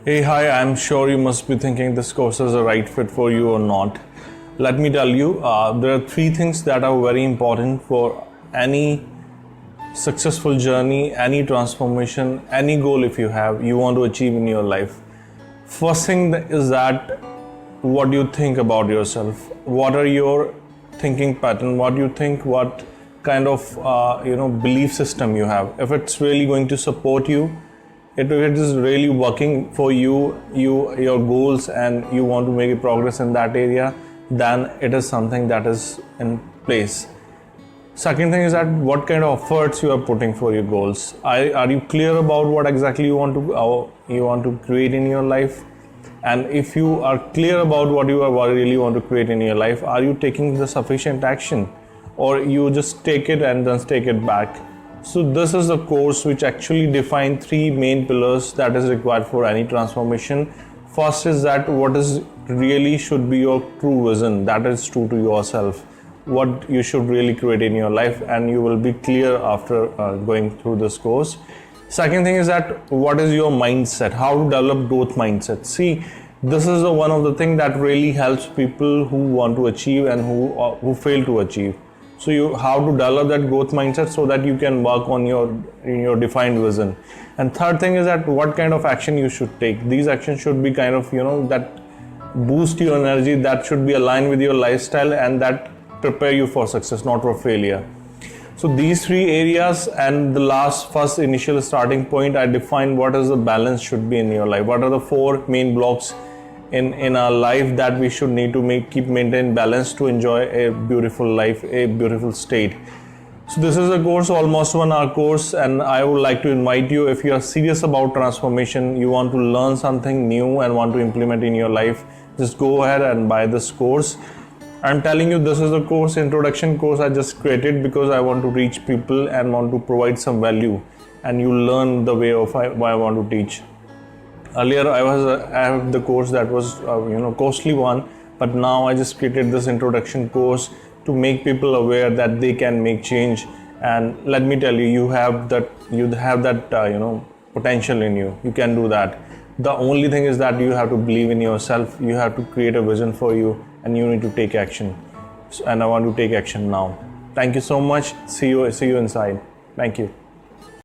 Hey, hi, I'm sure you must be thinking this course is a right fit for you or not. Let me tell you, there are three things that are very important for any successful journey, any transformation, any goal if you want to achieve in your life. First thing is that what do you think about yourself? What are your thinking pattern? What do you think? What kind of belief system you have? If it's really going to support you, if it is really working for your goals, and you want to make a progress in that area, then it is something that is in place. Second thing is that what kind of efforts you are putting for your goals. Are you clear about what exactly you want to create in your life? And if you are clear about what you really want to create in your life, are you taking the sufficient action, or you just take it and then take it back? So this is a course which actually defines three main pillars that is required for any transformation. First is that what is really should be your true vision, that is true to yourself, what you should really create in your life, and you will be clear after going through this course. Second thing is that what is your mindset, how to develop growth mindset. See, this is one of the things that really helps people who want to achieve and who fail to achieve. So you how to develop that growth mindset so that you can work on your defined vision. And third thing is that what kind of action you should take. These actions should be kind of that boost your energy, that should be aligned with your lifestyle, and that prepare you for success, not for failure. So these three areas, and the first initial starting point, I define what is the balance should be in your life. What are the four main blocks in our life that we should need to maintain balance to enjoy a beautiful life, a beautiful state. So this is a course, almost 1 hour course, and I would like to invite you, if you are serious about transformation, you want to learn something new and want to implement in your life, just go ahead and buy this course. I'm telling you, this is a course, introduction course I just created because I want to reach people and want to provide some value, and you learn the way of why I want to teach. Earlier I have the course that was costly one, but now I just created this introduction course to make people aware that they can make change. And let me tell you, you have that potential in you. You can do that. The only thing is that you have to believe in yourself. You have to create a vision for you, and you need to take action. And I want to take action now. Thank you so much. See you inside. Thank you.